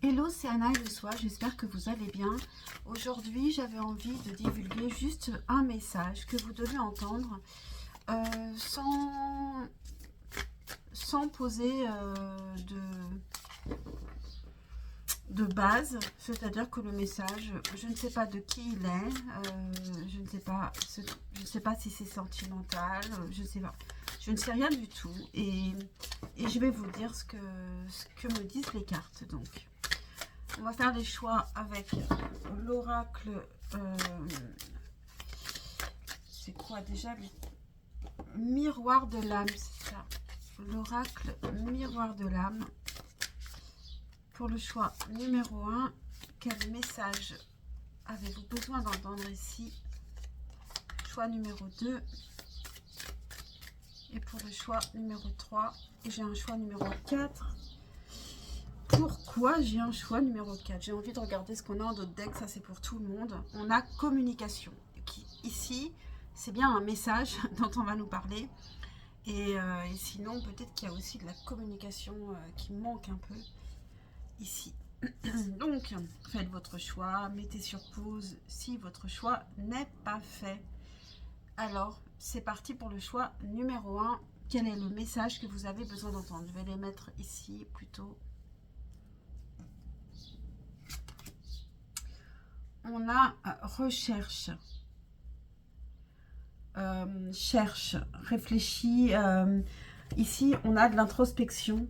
Hello, c'est Anna et le soir, j'espère que vous allez bien. Aujourd'hui, j'avais envie de divulguer juste un message que vous devez entendre sans poser de base. C'est-à-dire que le message, je ne sais pas de qui il est, je ne sais pas si c'est sentimental, je ne sais pas. Je ne sais rien du tout et je vais vous dire ce que me disent les cartes. Donc, on va faire les choix avec l'oracle. C'est quoi déjà le miroir de l'âme, c'est ça. L'oracle miroir de l'âme. Pour le choix numéro 1, quel message avez-vous besoin d'entendre ici? Choix numéro 2. Et pour le choix numéro 3, j'ai un choix numéro 4. Pourquoi j'ai un choix numéro 4? J'ai envie de regarder ce qu'on a en d'autres decks, ça c'est pour tout le monde. On a communication. Ici, c'est bien un message dont on va nous parler. Et sinon, peut-être qu'il y a aussi de la communication qui manque un peu ici. Donc, faites votre choix, mettez sur pause si votre choix n'est pas fait. Alors, c'est parti pour le choix numéro 1. Quel est le message que vous avez besoin d'entendre? Je vais les mettre ici plutôt. On a recherche, cherche, réfléchit. Ici, on a de l'introspection,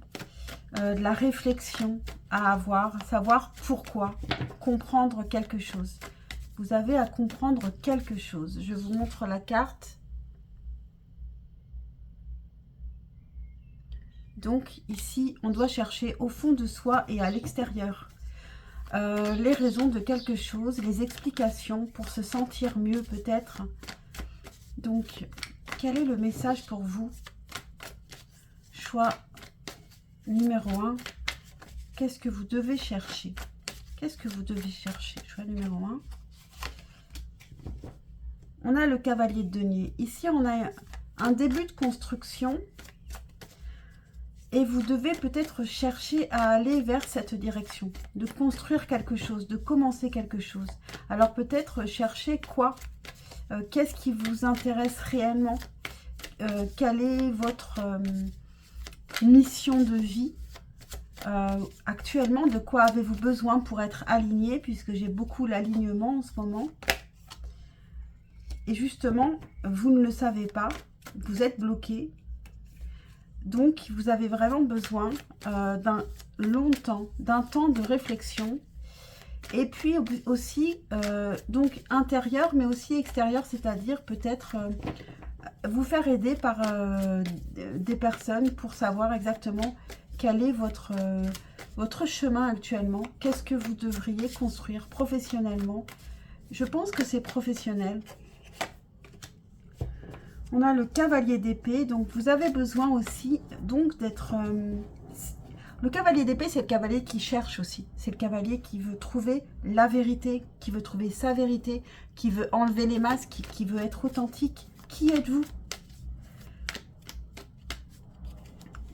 de la réflexion à avoir, savoir pourquoi, comprendre quelque chose. Vous avez à comprendre quelque chose. Je vous montre la carte. Donc ici, on doit chercher au fond de soi et à l'extérieur les raisons de quelque chose, les explications pour se sentir mieux peut-être. Donc, quel est le message pour vous? Choix numéro 1. Qu'est-ce que vous devez chercher? Qu'est-ce que vous devez chercher? Choix numéro 1. On a le cavalier de denier. Ici, on a un début de construction. Et vous devez peut-être chercher à aller vers cette direction, de construire quelque chose, de commencer quelque chose. Alors peut-être chercher quoi? Qu'est-ce qui vous intéresse réellement? Quelle est votre mission de vie? Actuellement, de quoi avez-vous besoin pour être aligné? Puisque j'ai beaucoup l'alignement en ce moment. Et justement, vous ne le savez pas, vous êtes bloqué. Donc, vous avez vraiment besoin d'un long temps, d'un temps de réflexion. Et puis aussi, donc intérieur, mais aussi extérieur, c'est-à-dire peut-être vous faire aider par des personnes pour savoir exactement quel est votre chemin actuellement. Qu'est-ce que vous devriez construire professionnellement? Je pense que c'est professionnel. On a le cavalier d'épée, donc vous avez besoin aussi donc d'être... le cavalier d'épée, c'est le cavalier qui cherche aussi. C'est le cavalier qui veut trouver la vérité, qui veut trouver sa vérité, qui veut enlever les masques, qui veut être authentique. Qui êtes-vous?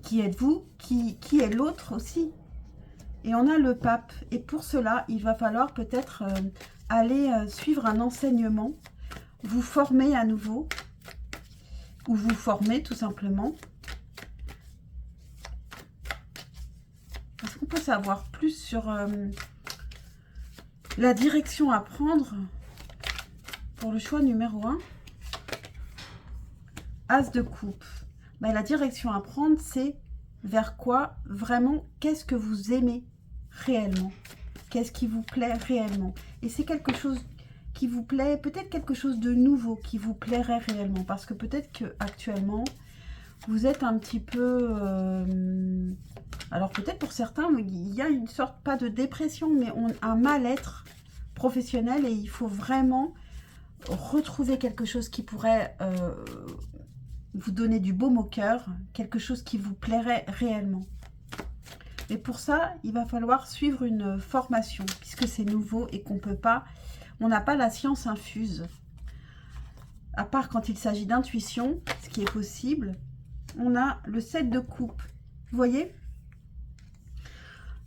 Qui êtes-vous? Qui est l'autre aussi? Et on a le pape. Et pour cela, il va falloir peut-être aller suivre un enseignement, vous former à nouveau, ou vous former tout simplement. Est-ce qu'on peut savoir plus sur la direction à prendre pour le choix numéro 1? As de coupe. Ben, la direction à prendre, c'est vers quoi vraiment, qu'est-ce que vous aimez réellement? Qu'est-ce qui vous plaît réellement? Et c'est quelque chose qui vous plaît, peut-être quelque chose de nouveau qui vous plairait réellement, parce que peut-être que actuellement vous êtes un petit peu alors peut-être pour certains il y a une sorte, pas de dépression, mais un mal-être professionnel, et il faut vraiment retrouver quelque chose qui pourrait vous donner du baume au cœur, quelque chose qui vous plairait réellement. Et pour ça, il va falloir suivre une formation, puisque c'est nouveau et qu'on peut pas, on n'a pas la science infuse. À part quand il s'agit d'intuition, ce qui est possible. On a le 7 de coupe. Vous voyez?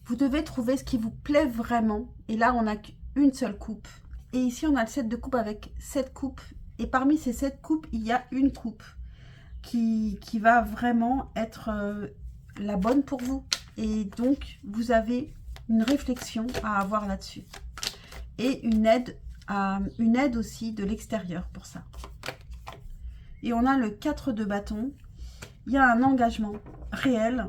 Vous devez trouver ce qui vous plaît vraiment. Et là, on n'a qu'une seule coupe. Et ici, on a le set de coupe avec 7 coupes. Et parmi ces 7 coupes, il y a une coupe qui va vraiment être la bonne pour vous. Et donc, vous avez une réflexion à avoir là-dessus. Et une aide aussi de l'extérieur pour ça. Et on a le 4 de bâton. Il y a un engagement réel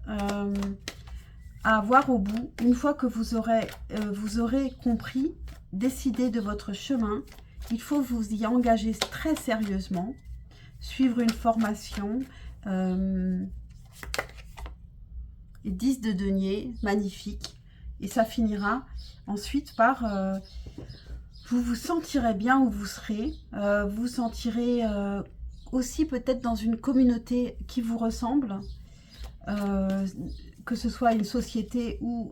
à avoir au bout. Une fois que vous aurez compris, décidé de votre chemin, il faut vous y engager très sérieusement, suivre une formation, 10 de denier, magnifique. Et ça finira ensuite par... vous vous sentirez bien où vous serez, vous vous sentirez aussi peut-être dans une communauté qui vous ressemble, que ce soit une société ou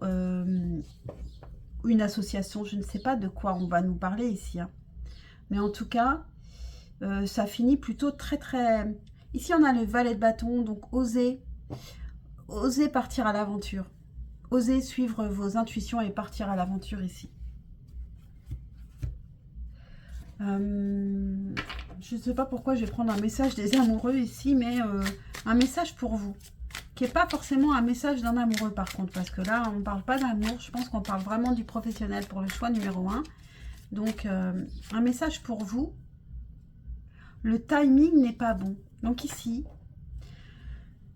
une association, je ne sais pas de quoi on va nous parler ici. Hein. Mais en tout cas, ça finit plutôt très très... Ici on a le valet de bâton, donc osez partir à l'aventure. Osez suivre vos intuitions et partir à l'aventure ici. Je ne sais pas pourquoi je vais prendre un message des amoureux ici, mais un message pour vous. Qui n'est pas forcément un message d'un amoureux par contre, parce que là, on ne parle pas d'amour. Je pense qu'on parle vraiment du professionnel pour le choix numéro 1. Donc, un message pour vous. Le timing n'est pas bon. Donc ici,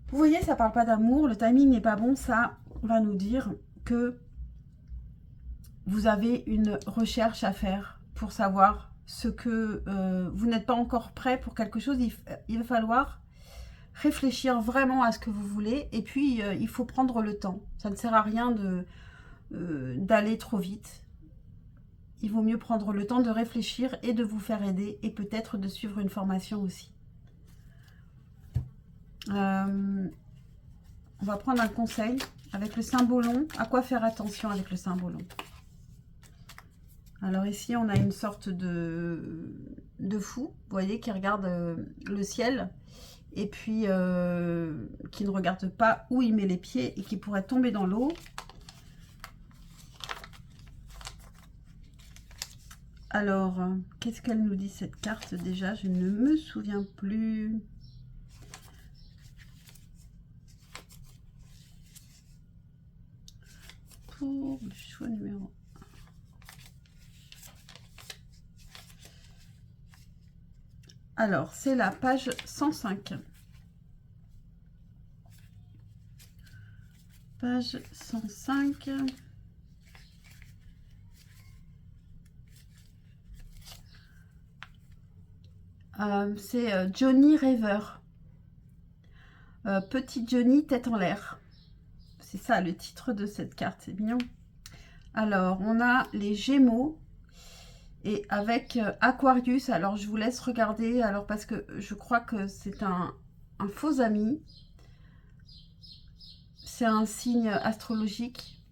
vous voyez, ça ne parle pas d'amour. Le timing n'est pas bon. Ça va nous dire que vous avez une recherche à faire pour savoir ce que vous n'êtes pas encore prêt pour quelque chose. Il va falloir réfléchir vraiment à ce que vous voulez. Et puis, il faut prendre le temps. Ça ne sert à rien d'aller trop vite. Il vaut mieux prendre le temps de réfléchir et de vous faire aider. Et peut-être de suivre une formation aussi. On va prendre un conseil avec le symbolon. À quoi faire attention avec le symbolon? Alors ici, on a une sorte de fou, vous voyez, qui regarde le ciel et puis qui ne regarde pas où il met les pieds et qui pourrait tomber dans l'eau. Alors, qu'est-ce qu'elle nous dit cette carte déjà? Je ne me souviens plus. Pour le choix numéro 1. Alors, c'est la page 105. Page 105. C'est Johnny Rêveur. Petit Johnny, tête en l'air. C'est ça le titre de cette carte, c'est mignon. Alors, on a les Gémeaux. Et avec Aquarius, alors je vous laisse regarder, alors parce que je crois que c'est un faux ami. C'est un signe astrologique.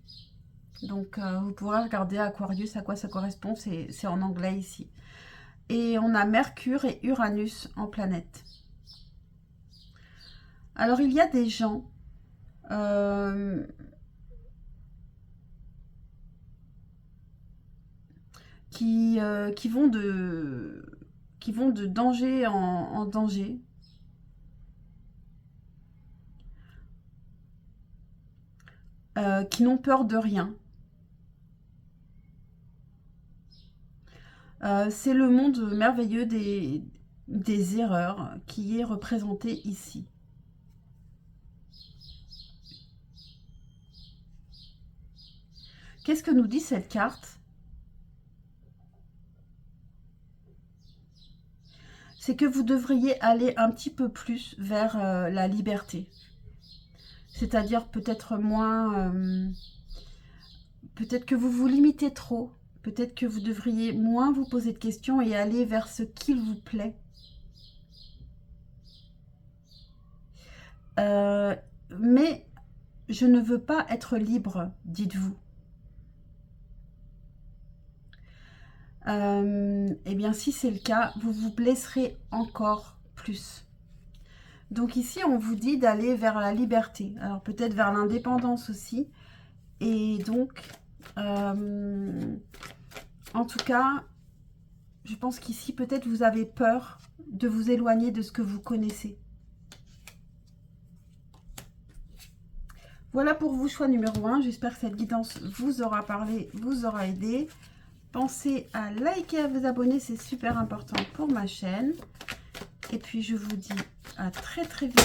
Donc vous pourrez regarder Aquarius, à quoi ça correspond, c'est en anglais ici. Et on a Mercure et Uranus en planète. Alors il y a des gens... qui vont de danger en danger. Qui n'ont peur de rien. C'est le monde merveilleux des erreurs qui est représenté ici. Qu'est-ce que nous dit cette carte? C'est que vous devriez aller un petit peu plus vers la liberté. C'est-à-dire peut-être moins... peut-être que vous vous limitez trop. Peut-être que vous devriez moins vous poser de questions et aller vers ce qu'il vous plaît. Mais je ne veux pas être libre, dites-vous. Eh bien, si c'est le cas, vous vous blesserez encore plus. Donc ici, on vous dit d'aller vers la liberté. Alors peut-être vers l'indépendance aussi. Et donc, en tout cas, je pense qu'ici, peut-être vous avez peur de vous éloigner de ce que vous connaissez. Voilà pour vous, choix numéro 1. J'espère que cette guidance vous aura parlé, vous aura aidé. Pensez à liker, à vous abonner, c'est super important pour ma chaîne. Et puis, je vous dis à très très vite.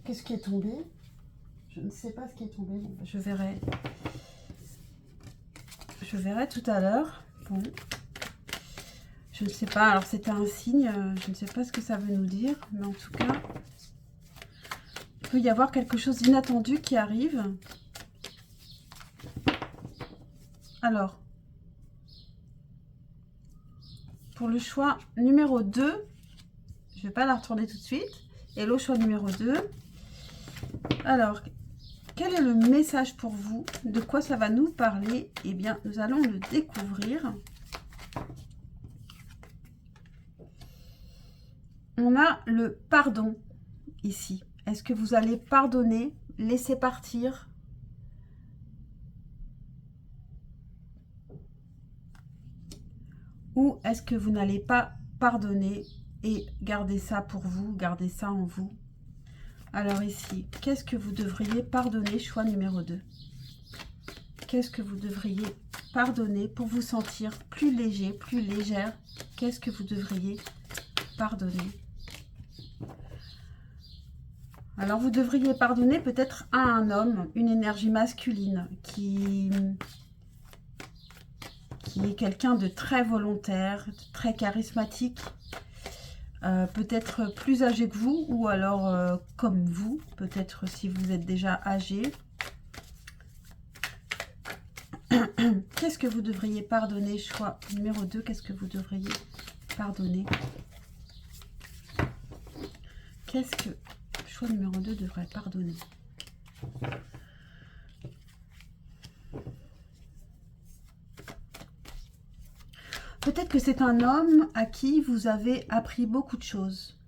Qu'est-ce qui est tombé? Je ne sais pas ce qui est tombé. Bon, je verrai. Je verrai tout à l'heure. Bon. Je ne sais pas. Alors, c'était un signe. Je ne sais pas ce que ça veut nous dire. Mais en tout cas, il peut y avoir quelque chose d'inattendu qui arrive. Alors, pour le choix numéro 2, je ne vais pas la retourner tout de suite. Et le choix numéro 2. Alors, quel est le message pour vous? De quoi ça va nous parler? Eh bien, nous allons le découvrir. On a le pardon ici. Est-ce que vous allez pardonner, laisser partir? Ou est-ce que vous n'allez pas pardonner et garder ça pour vous, garder ça en vous? Alors ici, qu'est-ce que vous devriez pardonner? Choix numéro 2. Qu'est-ce que vous devriez pardonner pour vous sentir plus léger, plus légère? Qu'est-ce que vous devriez pardonner? Alors, vous devriez pardonner peut-être à un homme, une énergie masculine qui est quelqu'un de très volontaire, de très charismatique, peut-être plus âgé que vous, ou alors comme vous, peut-être si vous êtes déjà âgé. Qu'est-ce que vous devriez pardonner? Choix numéro 2, qu'est-ce que vous devriez pardonner? Qu'est-ce que choix numéro 2 devrait pardonner? Peut-être que c'est un homme à qui vous avez appris beaucoup de choses.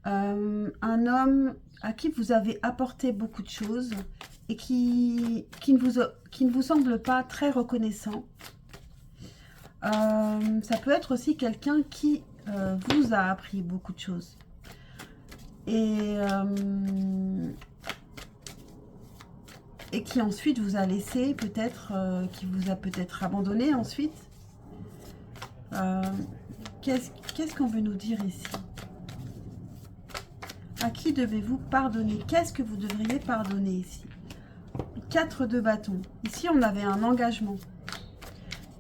Un homme à qui vous avez apporté beaucoup de choses et qui ne vous semble pas très reconnaissant. Ça peut être aussi quelqu'un qui vous a appris beaucoup de choses. Et qui ensuite vous a laissé, peut-être, qui vous a peut-être abandonné ensuite. Qu'est-ce qu'on veut nous dire ici? À qui devez-vous pardonner? Qu'est-ce que vous devriez pardonner ici? 4 de bâton. Ici, on avait un engagement.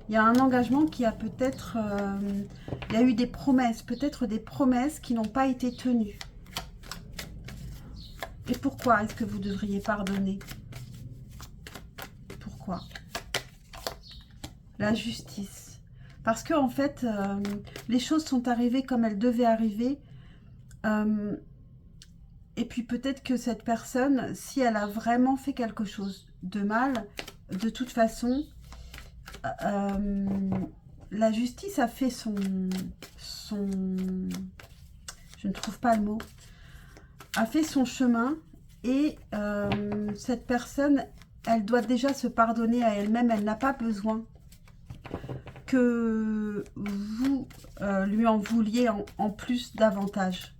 Il y a un engagement qui a peut-être... il y a eu des promesses, peut-être des promesses qui n'ont pas été tenues. Et pourquoi est-ce que vous devriez pardonner? Pourquoi? La justice. Parce que en fait, les choses sont arrivées comme elles devaient arriver. Et puis peut-être que cette personne, si elle a vraiment fait quelque chose de mal, de toute façon, la justice a fait son... Je ne trouve pas le mot. A fait son chemin et cette personne, elle doit déjà se pardonner à elle-même. Elle n'a pas besoin que vous lui en vouliez en plus davantage.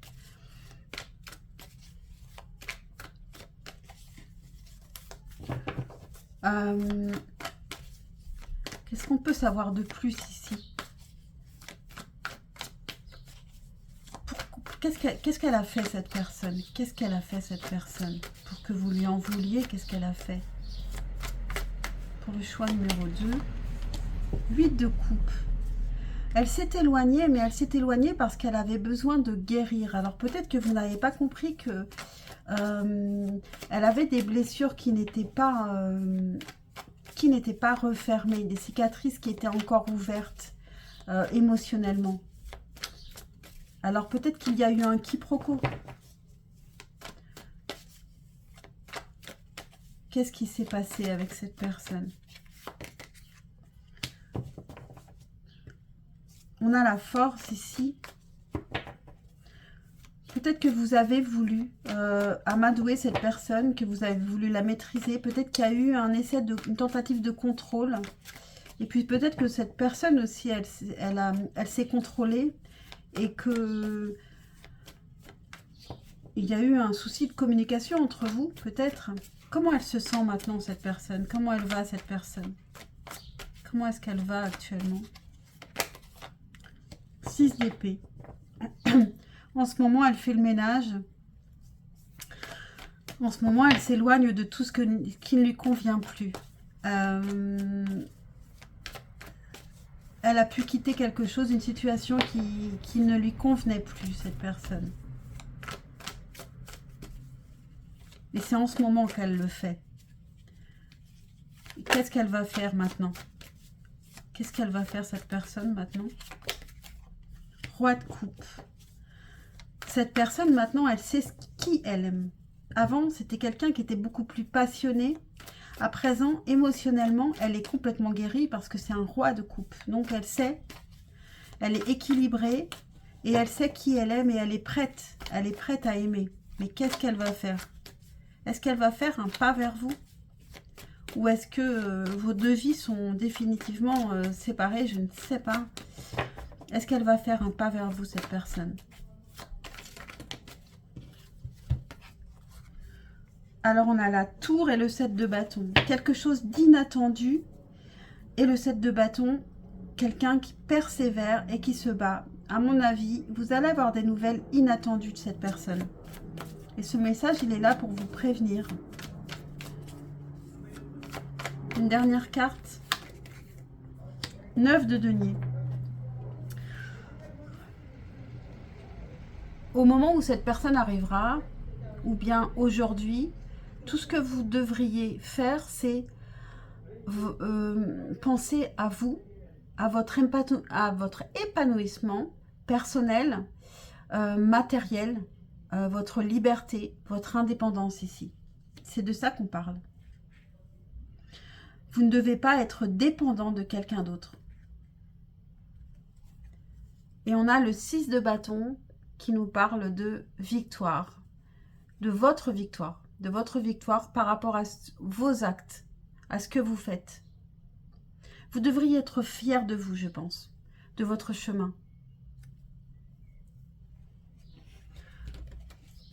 Qu'est-ce qu'on peut savoir de plus ici? Qu'est-ce qu'elle a fait cette personne? Qu'est-ce qu'elle a fait cette personne pour que vous lui en vouliez? Qu'est-ce qu'elle a fait? Pour le choix numéro 2, 8 de coupe. Elle s'est éloignée, mais elle s'est éloignée parce qu'elle avait besoin de guérir. Alors peut-être que vous n'avez pas compris que elle avait des blessures qui n'étaient pas refermées, des cicatrices qui étaient encore ouvertes émotionnellement. Alors peut-être qu'il y a eu un quiproquo. Qu'est-ce qui s'est passé avec cette personne? On a la force ici. Peut-être que vous avez voulu amadouer cette personne, que vous avez voulu la maîtriser. Peut-être qu'il y a eu un essai, une tentative de contrôle. Et puis peut-être que cette personne aussi, elle s'est contrôlée et que il y a eu un souci de communication entre vous, peut-être. Comment elle se sent maintenant, cette personne? Comment elle va, cette personne? Comment est-ce qu'elle va actuellement? 6 d'épée. En ce moment, elle fait le ménage. En ce moment, elle s'éloigne de tout ce qui ne lui convient plus. Elle a pu quitter quelque chose, une situation qui ne lui convenait plus, cette personne. Et c'est en ce moment qu'elle le fait. Qu'est-ce qu'elle va faire maintenant? Qu'est-ce qu'elle va faire, cette personne, maintenant? Roi de coupe. Cette personne, maintenant, elle sait qui elle aime. Avant, c'était quelqu'un qui était beaucoup plus passionné. À présent, émotionnellement, elle est complètement guérie parce que c'est un roi de coupe. Donc, elle sait, elle est équilibrée et elle sait qui elle aime et elle est prête. Elle est prête à aimer. Mais qu'est-ce qu'elle va faire? Est-ce qu'elle va faire un pas vers vous? Ou est-ce que vos deux vies sont définitivement séparées? Je ne sais pas. Est-ce qu'elle va faire un pas vers vous, cette personne? Alors, on a la tour et le 7 de bâton. Quelque chose d'inattendu. Et le 7 de bâton, quelqu'un qui persévère et qui se bat. À mon avis, vous allez avoir des nouvelles inattendues de cette personne. Et ce message, il est là pour vous prévenir. Une dernière carte. 9 de denier. Au moment où cette personne arrivera, ou bien aujourd'hui, tout ce que vous devriez faire, c'est penser à vous, à votre épanouissement personnel, matériel, votre liberté, votre indépendance ici. C'est de ça qu'on parle. Vous ne devez pas être dépendant de quelqu'un d'autre. Et on a le 6 de bâton qui nous parle de victoire, de votre victoire par rapport à vos actes, à ce que vous faites. Vous devriez être fier de vous, je pense, de votre chemin.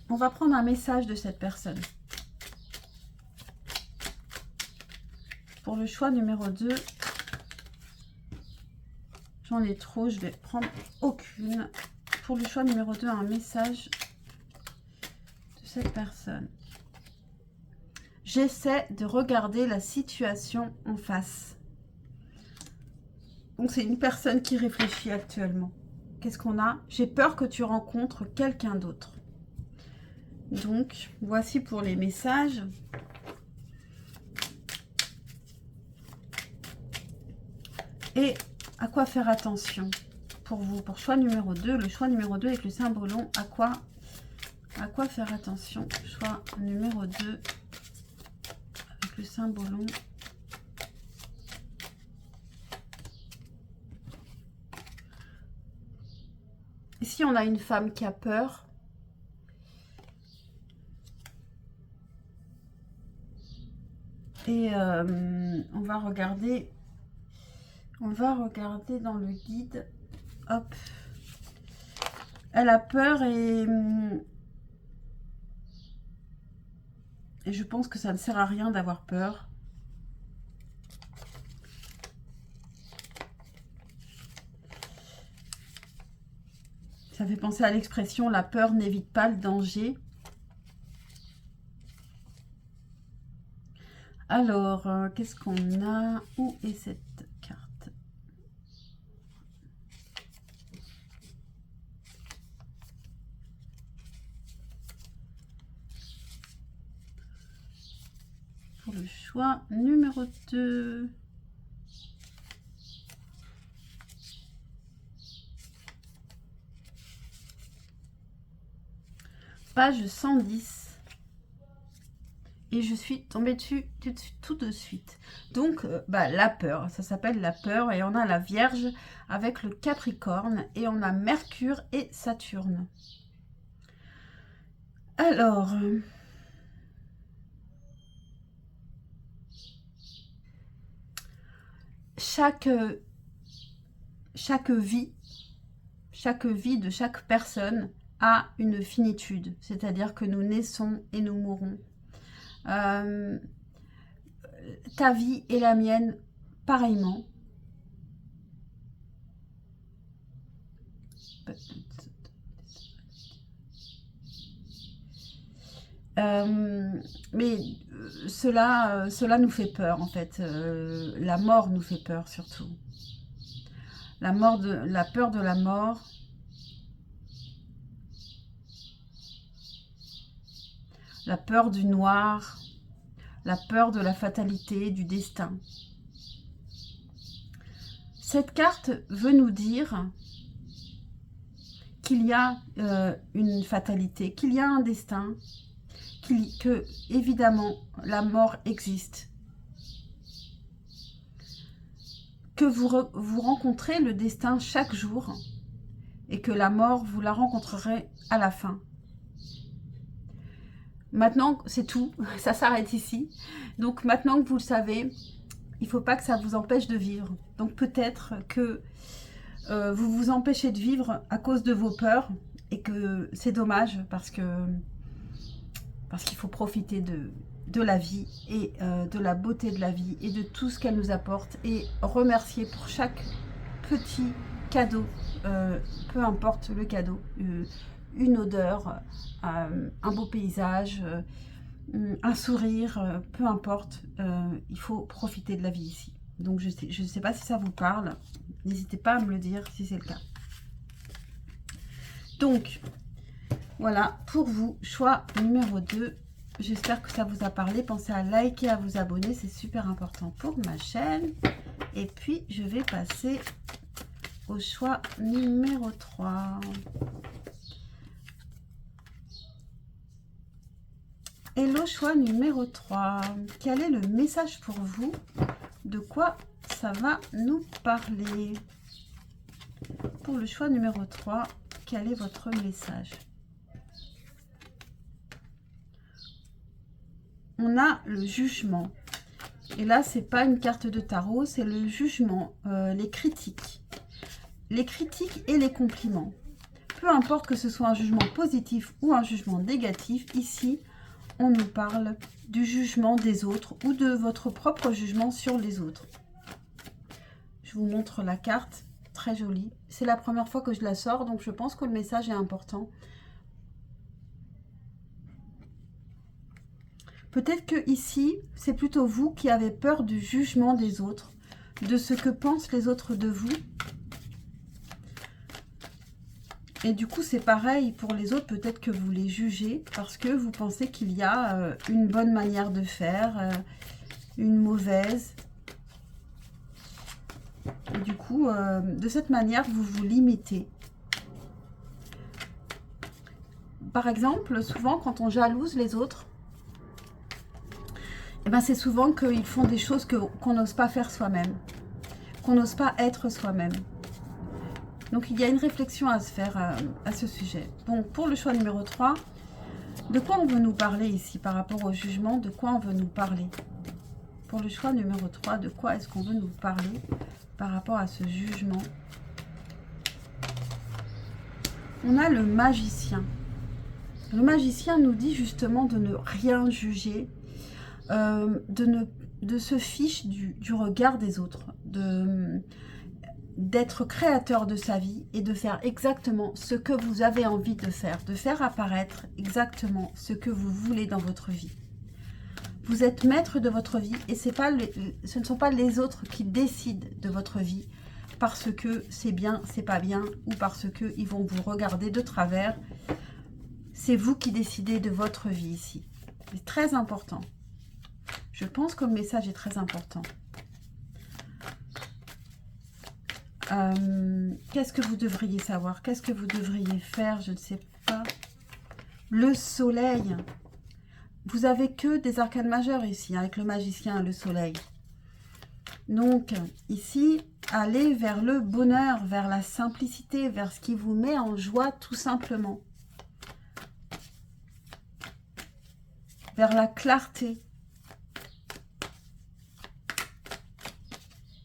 On va prendre un message de cette personne. Pour le choix numéro 2, j'en ai trop, je vais prendre aucune. Pour le choix numéro 2, un message de cette personne. J'essaie de regarder la situation en face. Donc, c'est une personne qui réfléchit actuellement. Qu'est-ce qu'on a? J'ai peur que tu rencontres quelqu'un d'autre. Donc, voici pour les messages. Et à quoi faire attention pour vous? Pour choix numéro 2, le choix numéro 2 avec le symbole long, à quoi faire attention? Choix numéro 2 avec le symbole long. Ici, on a une femme qui a peur. Et on va regarder dans le guide. Hop. Elle a peur et je pense que ça ne sert à rien d'avoir peur. Ça fait penser à l'expression « la peur n'évite pas le danger ». Alors, qu'est-ce qu'on a? Où est cette carte? Pour le choix numéro 2. Page 110. Et je suis tombée dessus tout de suite. Donc, la peur, ça s'appelle la peur. Et on a la Vierge avec le Capricorne. Et on a Mercure et Saturne. Alors, chaque vie de chaque personne a une finitude, c'est-à-dire que nous naissons et nous mourons. Ta vie et la mienne pareillement. Mais cela nous fait peur en fait. La mort nous fait peur surtout. La peur de la mort. La peur du noir. La peur de la fatalité, du destin. Cette carte veut nous dire qu'il y a une fatalité, qu'il y a un destin, que évidemment la mort existe, que vous rencontrez le destin chaque jour et que la mort, vous la rencontrerez à la fin. Maintenant, c'est tout, ça s'arrête ici. Donc maintenant que vous le savez, il ne faut pas que ça vous empêche de vivre. Donc peut-être que vous vous empêchez de vivre à cause de vos peurs et que c'est dommage parce qu'il faut profiter de la vie et de la beauté de la vie et de tout ce qu'elle nous apporte et remercier pour chaque petit cadeau, peu importe le cadeau, une odeur, un beau paysage, un sourire, peu importe, il faut profiter de la vie ici. Donc je ne sais pas si ça vous parle, n'hésitez pas à me le dire si c'est le cas. Donc voilà pour vous, choix numéro 2. J'espère que ça vous a parlé. Pensez à liker, à vous abonner, c'est super important pour ma chaîne. Et puis je vais passer au choix numéro 3. Et le choix numéro 3, quel est le message pour vous? De quoi ça va nous parler? Pour le choix numéro 3, quel est votre message? On a le jugement. Et là, c'est pas une carte de tarot, c'est le jugement, les critiques. Les critiques et les compliments. Peu importe que ce soit un jugement positif ou un jugement négatif, ici, on nous parle du jugement des autres ou de votre propre jugement sur les autres. Je vous montre la carte, très jolie. C'est la première fois que je la sors, donc je pense que le message est important. Peut-être que ici, c'est plutôt vous qui avez peur du jugement des autres, de ce que pensent les autres de vous. Et du coup, c'est pareil pour les autres. Peut-être que vous les jugez parce que vous pensez qu'il y a une bonne manière de faire, une mauvaise. Et du coup, de cette manière, vous vous limitez. Par exemple, souvent, quand on jalouse les autres, eh ben, c'est souvent qu'ils font des choses qu'on n'ose pas faire soi-même, qu'on n'ose pas être soi-même. Donc, il y a une réflexion à se faire à ce sujet. Bon, pour le choix numéro 3, de quoi on veut nous parler ici par rapport au jugement? De quoi on veut nous parler? Pour le choix numéro 3, de quoi est-ce qu'on veut nous parler par rapport à ce jugement? On a le magicien. Le magicien nous dit justement de ne rien juger, de se fiche du regard des autres, d'être créateur de sa vie et de faire exactement ce que vous avez envie de faire apparaître exactement ce que vous voulez dans votre vie. Vous êtes maître de votre vie et ce ne sont pas les autres qui décident de votre vie parce que c'est bien, c'est pas bien ou parce qu'ils vont vous regarder de travers. C'est vous qui décidez de votre vie ici. C'est très important. Je pense que le message est très important. Qu'est-ce que vous devriez savoir? Qu'est-ce que vous devriez faire? Je ne sais pas. Le soleil. Vous avez que des arcanes majeures ici, avec le magicien et le soleil. Donc, ici, allez vers le bonheur, vers la simplicité, vers ce qui vous met en joie tout simplement. vers la clarté.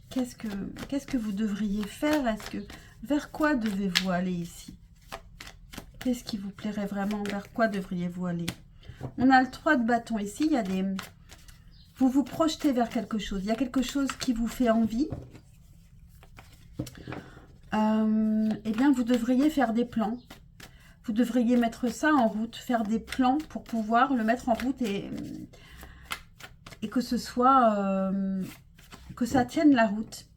Qu'est-ce que vous devriez faire? Vers quoi devez-vous aller ici? Qu'est-ce qui vous plairait vraiment? Vers quoi devriez-vous aller? On a le 3 de bâton ici. Il y a des... Vous vous projetez vers quelque chose. Il y a quelque chose qui vous fait envie. Eh bien, vous devriez faire des plans. Vous devriez mettre ça en route, faire des plans pour pouvoir le mettre en route et que ce soit... que ça tienne la route.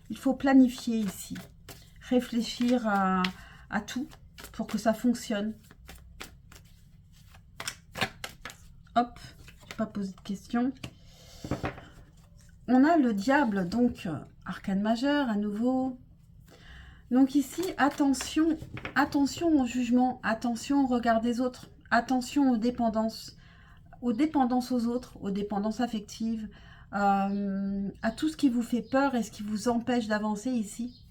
Il faut planifier ici. Réfléchir à tout pour que ça fonctionne. Hop, je n'ai pas posé de questions. On a le diable, donc arcane majeur à nouveau. Donc ici, attention, attention au jugement, attention au regard des autres, attention aux dépendances aux autres, aux dépendances affectives, à tout ce qui vous fait peur et ce qui vous empêche d'avancer ici.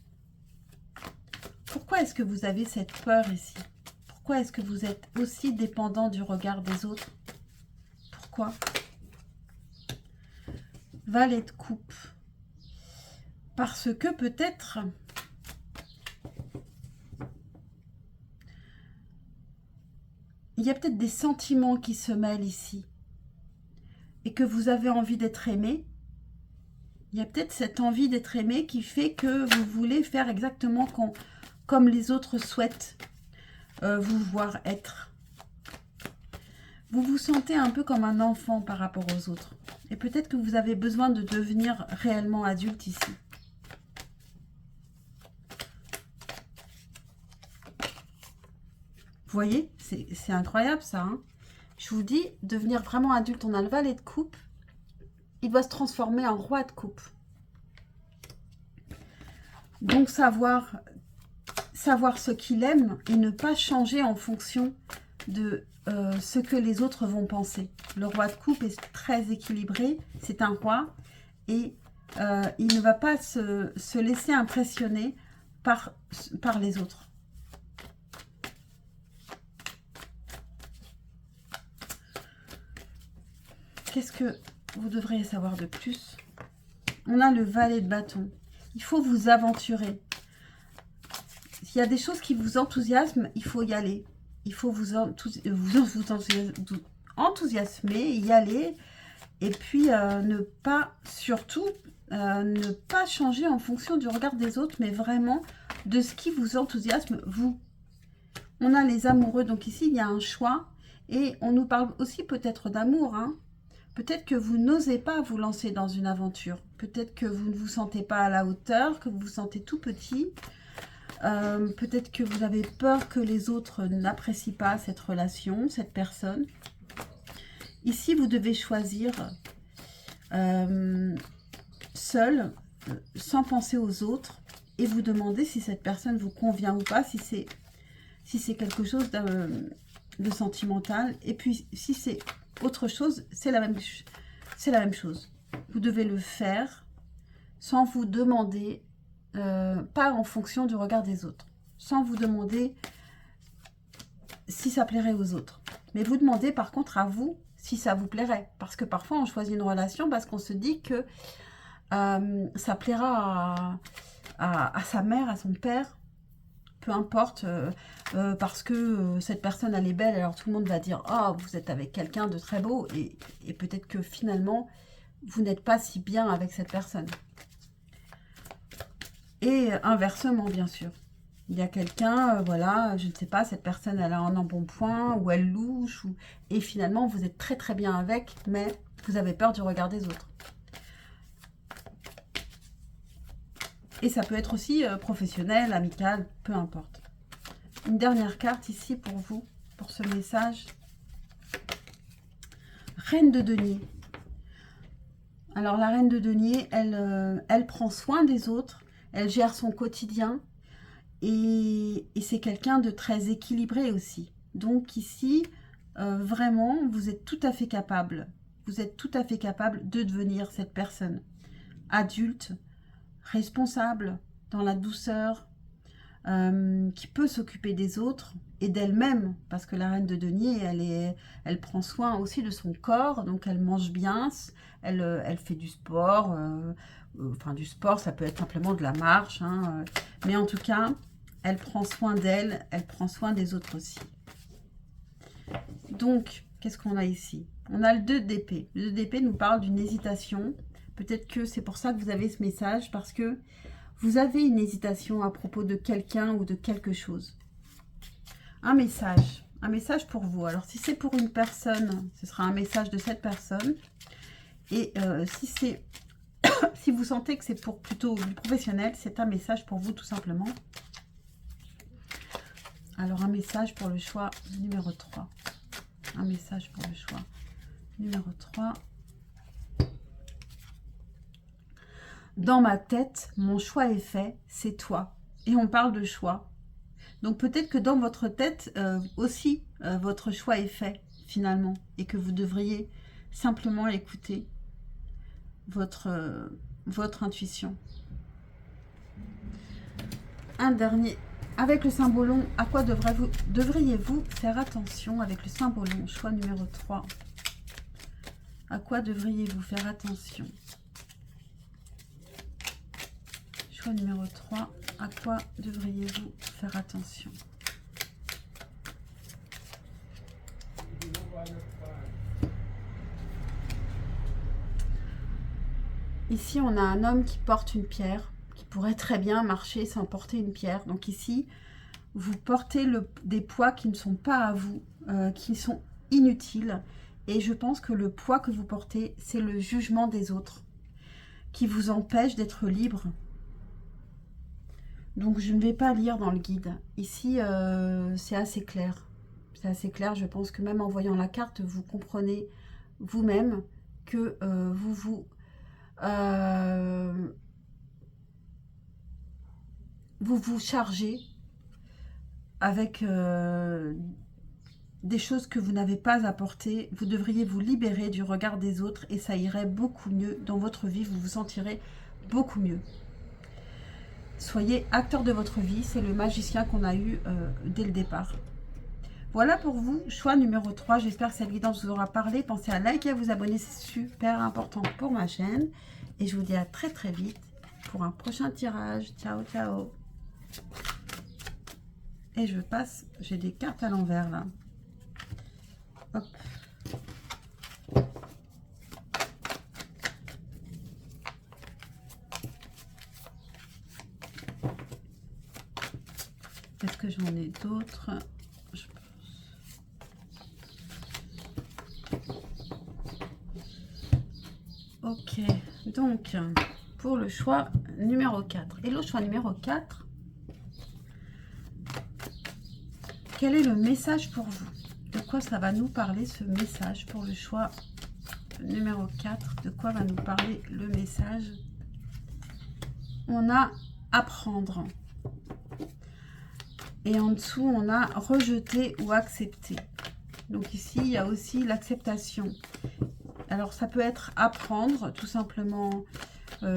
Pourquoi est-ce que vous avez cette peur ici? Pourquoi est-ce que vous êtes aussi dépendant du regard des autres? Pourquoi? Valet de coupe. Parce que peut-être... il y a peut-être des sentiments qui se mêlent ici. Et que vous avez envie d'être aimé. Il y a peut-être cette envie d'être aimé qui fait que vous voulez faire exactement comme les autres souhaitent vous voir être. Vous vous sentez un peu comme un enfant par rapport aux autres. Et peut-être que vous avez besoin de devenir réellement adulte ici. Vous voyez, c'est incroyable ça. Hein, je vous dis, devenir vraiment adulte, on a le valet de coupe. Il doit se transformer en roi de coupe. Donc savoir ce qu'il aime et ne pas changer en fonction de ce que les autres vont penser. Le roi de coupe est très équilibré, c'est un roi et il ne va pas se laisser impressionner par les autres. Qu'est-ce que vous devriez savoir de plus? On a le valet de bâton. Il faut vous aventurer. S'il y a des choses qui vous enthousiasment, il faut y aller. Il faut vous enthousiasmer, y aller. Et puis, ne pas, surtout, ne pas changer en fonction du regard des autres, mais vraiment de ce qui vous enthousiasme, vous. On a les amoureux, donc ici, il y a un choix. Et on nous parle aussi peut-être d'amour, hein. Peut-être que vous n'osez pas vous lancer dans une aventure. Peut-être que vous ne vous sentez pas à la hauteur, que vous vous sentez tout petit. Peut-être que vous avez peur que les autres n'apprécient pas cette relation, cette personne. Ici, vous devez choisir seul, sans penser aux autres, et vous demander si cette personne vous convient ou pas, si c'est quelque chose de sentimental. Et puis, si c'est autre chose, c'est la même chose. Vous devez le faire sans vous demander, pas en fonction du regard des autres, sans vous demander si ça plairait aux autres. Mais vous demandez par contre à vous si ça vous plairait. Parce que parfois on choisit une relation parce qu'on se dit que ça plaira à sa mère, à son père, peu importe, parce que cette personne elle est belle, alors tout le monde va dire « Oh, vous êtes avec quelqu'un de très beau » et peut-être que finalement, vous n'êtes pas si bien avec cette personne. Et inversement, bien sûr. Il y a quelqu'un, voilà, je ne sais pas, cette personne elle a un embonpoint ou elle louche, et finalement, vous êtes très très bien avec, mais vous avez peur du regard des autres. Et ça peut être aussi professionnel, amical, peu importe. Une dernière carte ici pour vous, pour ce message. Reine de denier. Alors la reine de denier, elle prend soin des autres, elle gère son quotidien et c'est quelqu'un de très équilibré aussi. Donc ici, vraiment, vous êtes tout à fait capable. Vous êtes tout à fait capable de devenir cette personne adulte, responsable, dans la douceur, qui peut s'occuper des autres, et d'elle-même, parce que la reine de denier, elle prend soin aussi de son corps, donc elle mange bien, elle fait du sport, enfin du sport, ça peut être simplement de la marche, hein, mais en tout cas, elle prend soin d'elle, elle prend soin des autres aussi. Donc, qu'est-ce qu'on a ici? On a le 2 d'épée. Le 2 d'épée nous parle d'une hésitation. Peut-être que c'est pour ça que vous avez ce message, parce que vous avez une hésitation à propos de quelqu'un ou de quelque chose. Un message pour vous. Alors, si c'est pour une personne, ce sera un message de cette personne. Et si vous sentez que c'est pour plutôt du professionnel, c'est un message pour vous tout simplement. Alors, un message pour le choix numéro 3. Un message pour le choix numéro 3. Dans ma tête, mon choix est fait, c'est toi. Et on parle de choix. Donc peut-être que dans votre tête aussi, votre choix est fait finalement. Et que vous devriez simplement écouter votre intuition. Un dernier. Avec le symbolon, à quoi devriez-vous faire attention avec le symbolon? Choix numéro 3. À quoi devriez-vous faire attention? Choix numéro 3. À quoi devriez-vous faire attention? Ici, on a un homme qui porte une pierre, qui pourrait très bien marcher sans porter une pierre. Donc ici, vous portez des poids qui ne sont pas à vous, qui sont inutiles. Et je pense que le poids que vous portez, c'est le jugement des autres, qui vous empêche d'être libre. Donc je ne vais pas lire dans le guide. Ici, c'est assez clair. C'est assez clair, je pense que même en voyant la carte, vous comprenez vous-même que vous vous chargez avec des choses que vous n'avez pas apportées. Vous devriez vous libérer du regard des autres et ça irait beaucoup mieux dans votre vie. Vous vous sentirez beaucoup mieux. Soyez acteur de votre vie. C'est le magicien qu'on a eu dès le départ. Voilà pour vous, choix numéro 3. J'espère que cette guidance vous aura parlé. Pensez à liker et à vous abonner, c'est super important pour ma chaîne. Et je vous dis à très très vite pour un prochain tirage. Ciao, ciao. Et je passe, j'ai des cartes à l'envers là. Hop. Est-ce que j'en ai d'autres? Ok, donc pour le choix numéro 4. Et le choix numéro 4, quel est le message pour vous? De quoi ça va nous parler ce message pour le choix numéro 4? De quoi va nous parler le message? On a apprendre. Et en dessous, on a rejeter ou accepter. Donc ici, il y a aussi l'acceptation. Alors, ça peut être apprendre, tout simplement, qu'il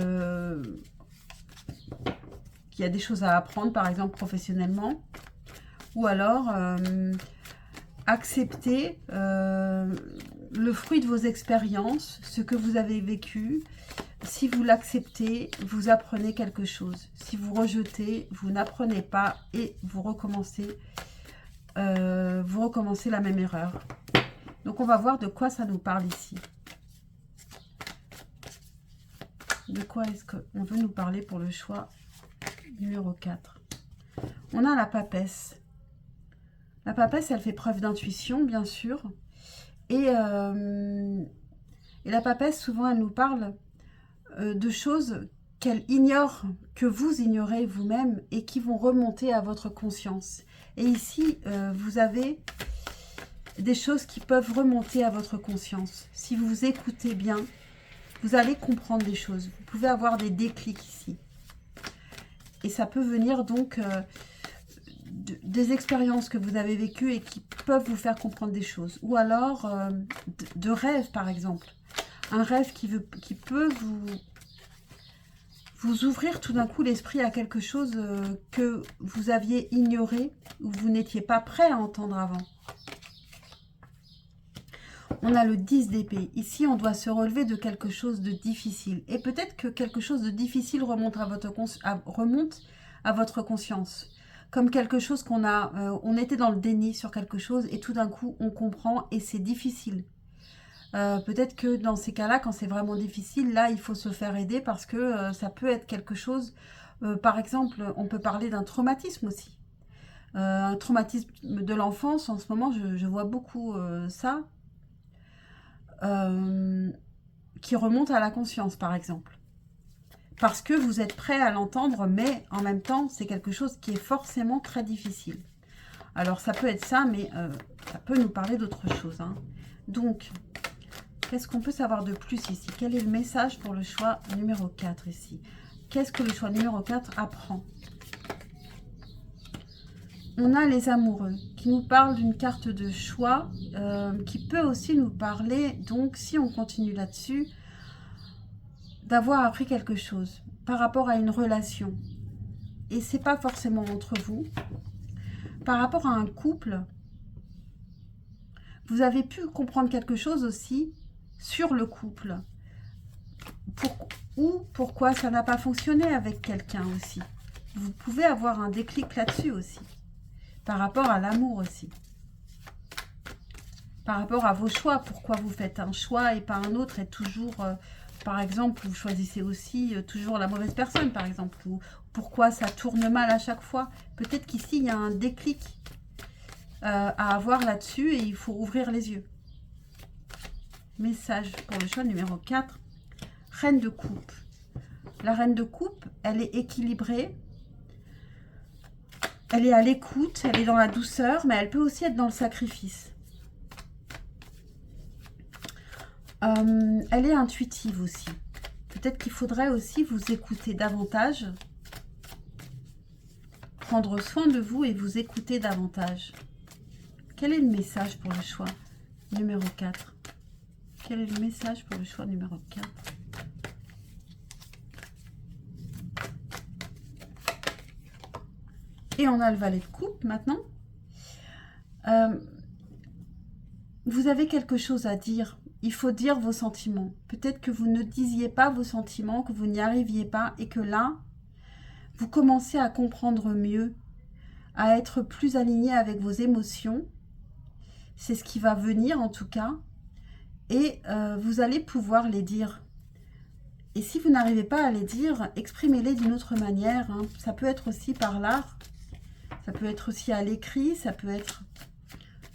y a des choses à apprendre, par exemple professionnellement. Ou alors, accepter le fruit de vos expériences, ce que vous avez vécu. Si vous l'acceptez, vous apprenez quelque chose. Si vous rejetez, vous n'apprenez pas et vous recommencez la même erreur. Donc, on va voir de quoi ça nous parle ici. De quoi est-ce qu'on veut nous parler pour le choix numéro 4? On a la papesse. La papesse, elle fait preuve d'intuition, bien sûr. Et la papesse, souvent, elle nous parle de choses qu'elle ignore, que vous ignorez vous-même et qui vont remonter à votre conscience. Et ici, vous avez des choses qui peuvent remonter à votre conscience. Si vous vous écoutez bien, vous allez comprendre des choses. Vous pouvez avoir des déclics ici. Et ça peut venir donc des expériences que vous avez vécues et qui peuvent vous faire comprendre des choses. Ou alors de rêves, par exemple. Un rêve qui peut vous ouvrir tout d'un coup l'esprit à quelque chose que vous aviez ignoré ou vous n'étiez pas prêt à entendre avant. On a le 10 d'épée. Ici, on doit se relever de quelque chose de difficile. Et peut-être que quelque chose de difficile remonte à votre conscience. Comme quelque chose qu'on a... on était dans le déni sur quelque chose et tout d'un coup, on comprend et c'est difficile. Peut-être que dans ces cas-là, quand c'est vraiment difficile, là, il faut se faire aider parce que ça peut être quelque chose... par exemple, on peut parler d'un traumatisme aussi. Un traumatisme de l'enfance, en ce moment, je vois beaucoup ça. Qui remonte à la conscience, par exemple. Parce que vous êtes prêt à l'entendre, mais en même temps, c'est quelque chose qui est forcément très difficile. Alors, ça peut être ça, mais ça peut nous parler d'autre chose. Hein. Donc, qu'est-ce qu'on peut savoir de plus ici? Quel est le message pour le choix numéro 4 ici? Qu'est-ce que le choix numéro 4 apprend? On a les amoureux qui nous parlent d'une carte de choix qui peut aussi nous parler, donc si on continue là-dessus, d'avoir appris quelque chose par rapport à une relation. Et c'est pas forcément entre vous. Par rapport à un couple, vous avez pu comprendre quelque chose aussi sur le couple. Ou pourquoi ça n'a pas fonctionné avec quelqu'un aussi. Vous pouvez avoir un déclic là-dessus aussi. Par rapport à l'amour aussi. Par rapport à vos choix, pourquoi vous faites un choix et pas un autre, et toujours, par exemple, vous choisissez aussi toujours la mauvaise personne, par exemple, ou pourquoi ça tourne mal à chaque fois. Peut-être qu'ici, il y a un déclic à avoir là-dessus et il faut ouvrir les yeux. Message pour le choix numéro 4. Reine de coupe. La reine de coupe, elle est équilibrée. Elle est à l'écoute, elle est dans la douceur, mais elle peut aussi être dans le sacrifice. Elle est intuitive aussi. Peut-être qu'il faudrait aussi vous écouter davantage, prendre soin de vous et vous écouter davantage. Quel est le message pour le choix numéro 4? Quel est le message pour le choix numéro 4? Et on a le valet de coupe maintenant. Vous avez quelque chose à dire. Il faut dire vos sentiments. Peut-être que vous ne disiez pas vos sentiments, que vous n'y arriviez pas et que là, vous commencez à comprendre mieux, à être plus aligné avec vos émotions. C'est ce qui va venir en tout cas. Et vous allez pouvoir les dire. Et si vous n'arrivez pas à les dire, exprimez-les d'une autre manière. Hein. Ça peut être aussi par l'art. Ça peut être aussi à l'écrit, ça peut être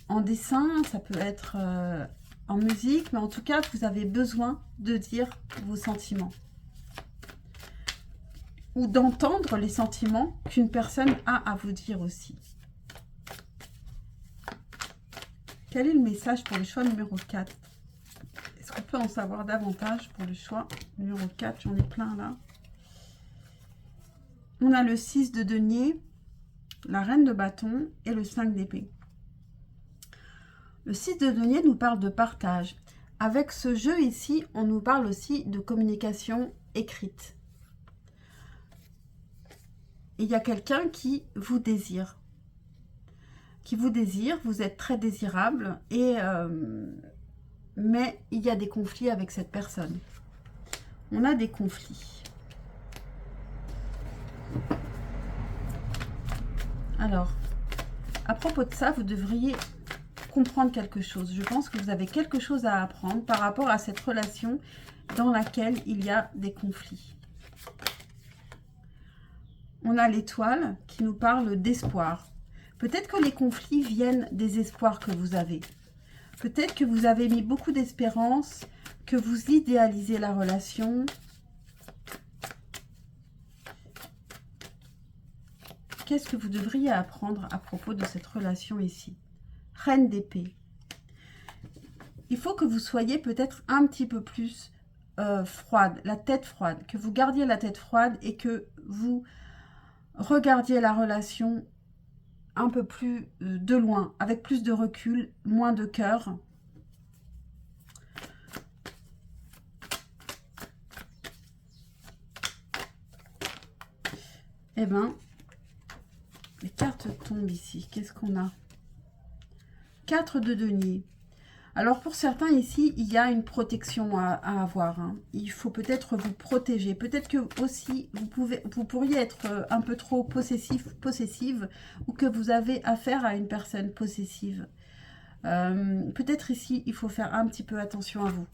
en dessin, ça peut être en musique, mais en tout cas, vous avez besoin de dire vos sentiments. Ou d'entendre les sentiments qu'une personne a à vous dire aussi. Quel est le message pour le choix numéro 4? Est-ce qu'on peut en savoir davantage pour le choix numéro 4? J'en ai plein là. On a le 6 de denier, la reine de bâton et le 5 d'épée. Le 6 de denier nous parle de partage. Avec ce jeu ici, on nous parle aussi de communication écrite. Il y a quelqu'un qui vous désire. Vous êtes très désirable, mais il y a des conflits avec cette personne. On a des conflits. Alors, à propos de ça, vous devriez comprendre quelque chose. Je pense que vous avez quelque chose à apprendre par rapport à cette relation dans laquelle il y a des conflits. On a l'étoile qui nous parle d'espoir. Peut-être que les conflits viennent des espoirs que vous avez. Peut-être que vous avez mis beaucoup d'espérance, que vous idéalisez la relation. Qu'est-ce que vous devriez apprendre à propos de cette relation ici? Reine d'épée. Il faut que vous soyez peut-être un petit peu plus froide, la tête froide, que vous gardiez la tête froide et que vous regardiez la relation un peu plus de loin, avec plus de recul, moins de cœur. Eh ben, les cartes tombent ici. Qu'est-ce qu'on a? 4 de denier. Alors pour certains ici, il y a une protection à avoir. Hein. Il faut peut-être vous protéger. Peut-être que aussi vous pourriez être un peu trop possessive, ou que vous avez affaire à une personne possessive. Peut-être ici, il faut faire un petit peu attention à vous.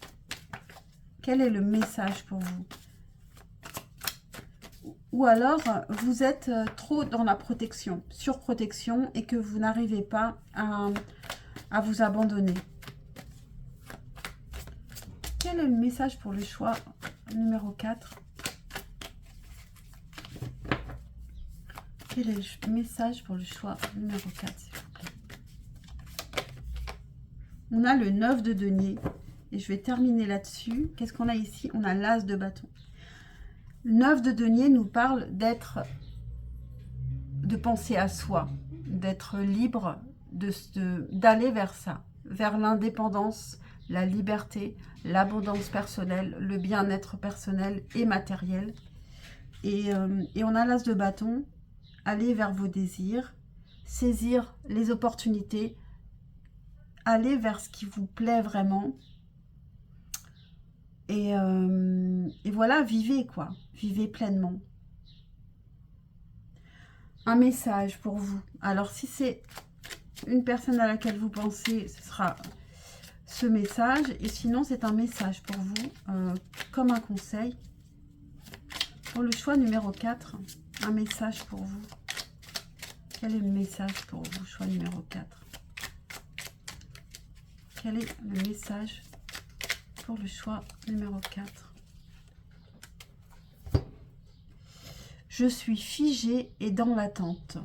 Quel est le message pour vous? Ou alors, vous êtes trop dans la protection, surprotection, et que vous n'arrivez pas à vous abandonner. Quel est le message pour le choix numéro 4? Quel est le message pour le choix numéro 4, s'il vous plaît? On a le 9 de denier. Et je vais terminer là-dessus. Qu'est-ce qu'on a ici? On a l'as de bâton. Le 9 de denier nous parle de penser à soi, d'être libre, d'aller vers ça, vers l'indépendance, la liberté, l'abondance personnelle, le bien-être personnel et matériel. Et on a l'as de bâton, aller vers vos désirs, saisir les opportunités, aller vers ce qui vous plaît vraiment. Et voilà, vivez quoi, vivez pleinement. Un message pour vous. Alors si c'est une personne à laquelle vous pensez, ce sera ce message. Et sinon, c'est un message pour vous, comme un conseil. Pour le choix numéro 4, un message pour vous. Quel est le message pour vous, choix numéro 4? Quel est le message pour le choix numéro 4? Je suis figée et dans l'attente.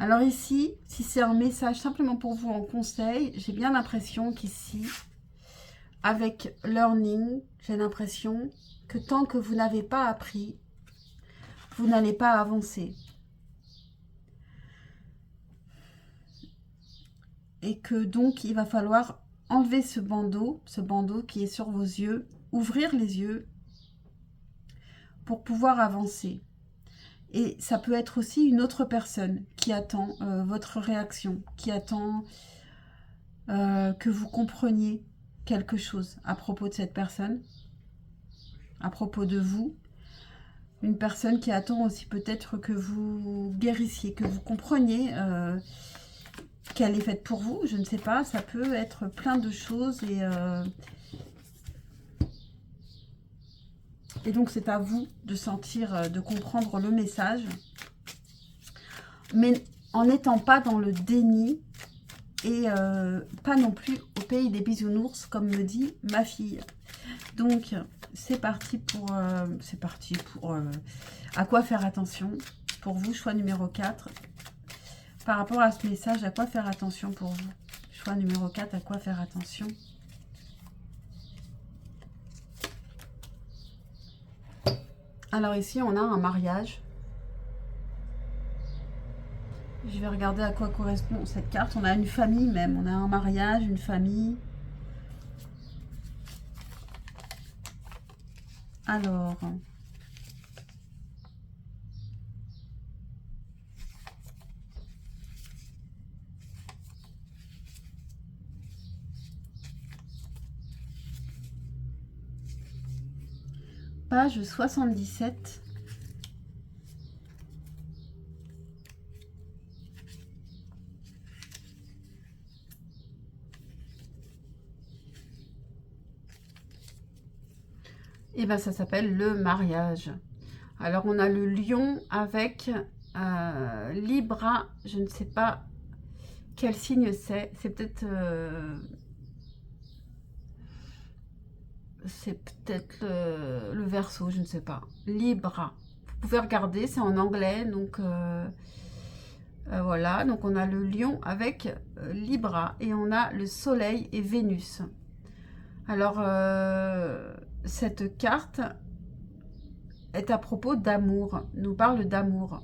Alors ici, si c'est un message simplement pour vous en conseil, j'ai bien l'impression qu'ici, avec learning, j'ai l'impression que tant que vous n'avez pas appris, vous n'allez pas avancer. Et que donc, il va falloir enlever ce bandeau qui est sur vos yeux, ouvrir les yeux pour pouvoir avancer. Et ça peut être aussi une autre personne qui attend votre réaction, qui attend que vous compreniez quelque chose à propos de cette personne, à propos de vous. Une personne qui attend aussi peut-être que vous guérissiez, que vous compreniez qu'elle est faite pour vous. Je ne sais pas, ça peut être plein de choses. Et donc c'est à vous de sentir, de comprendre le message. Mais en n'étant pas dans le déni et pas non plus au pays des bisounours, comme me dit ma fille. Donc, c'est parti pour à quoi faire attention pour vous, choix numéro 4. Par rapport à ce message, à quoi faire attention pour vous? Choix numéro 4, à quoi faire attention? Alors ici, on a un mariage. Je vais regarder à quoi correspond cette carte. On a une famille même. On a un mariage, une famille. Alors... page 77. Et bien ça s'appelle le mariage. Alors on a le lion avec Libra, je ne sais pas quel signe c'est. C'est peut-être le Verseau, je ne sais pas. Libra. Vous pouvez regarder, c'est en anglais, donc voilà. Donc on a le lion avec Libra et on a le soleil et Vénus. Alors cette carte est à propos d'amour, nous parle d'amour.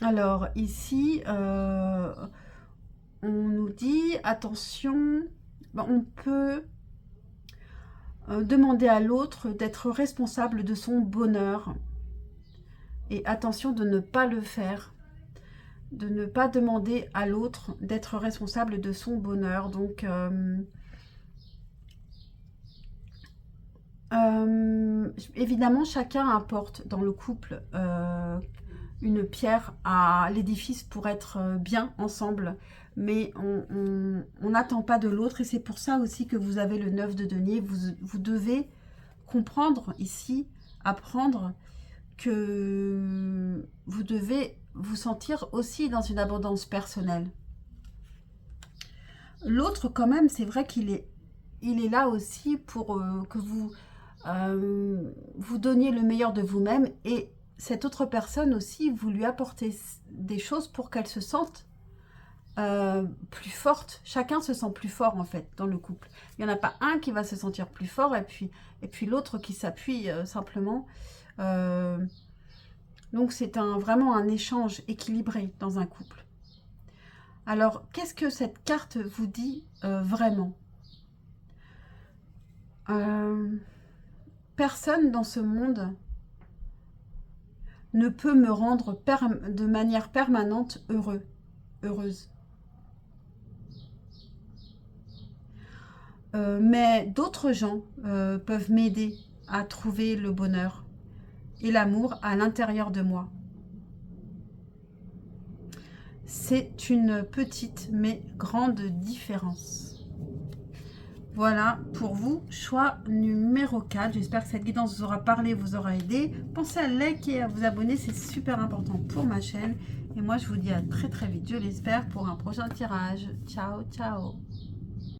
Alors, ici, on nous dit, attention, on peut demander à l'autre d'être responsable de son bonheur. Et attention de ne pas le faire. De ne pas demander à l'autre d'être responsable de son bonheur. Donc, évidemment, chacun apporte dans le couple une pierre à l'édifice pour être bien ensemble, mais on n'attend pas de l'autre, et c'est pour ça aussi que vous avez le 9 de denier. Vous devez comprendre ici, apprendre que vous devez vous sentir aussi dans une abondance personnelle. L'autre, quand même, c'est vrai qu'il est là aussi pour que vous vous donniez le meilleur de vous-même, et cette autre personne aussi, vous lui apportez des choses pour qu'elle se sente plus forte. Chacun se sent plus fort en fait dans le couple. Il n'y en a pas un qui va se sentir plus fort et puis l'autre qui s'appuie simplement. Donc c'est vraiment un échange équilibré dans un couple. Alors qu'est-ce que cette carte vous dit vraiment? Personne dans ce monde ne peut me rendre de manière permanente heureuse. Mais d'autres gens peuvent m'aider à trouver le bonheur et l'amour à l'intérieur de moi. C'est une petite mais grande différence. Voilà pour vous, choix numéro 4. J'espère que cette guidance vous aura parlé, vous aura aidé. Pensez à liker et à vous abonner, c'est super important pour ma chaîne. Et moi, je vous dis à très très vite, je l'espère, pour un prochain tirage. Ciao, ciao.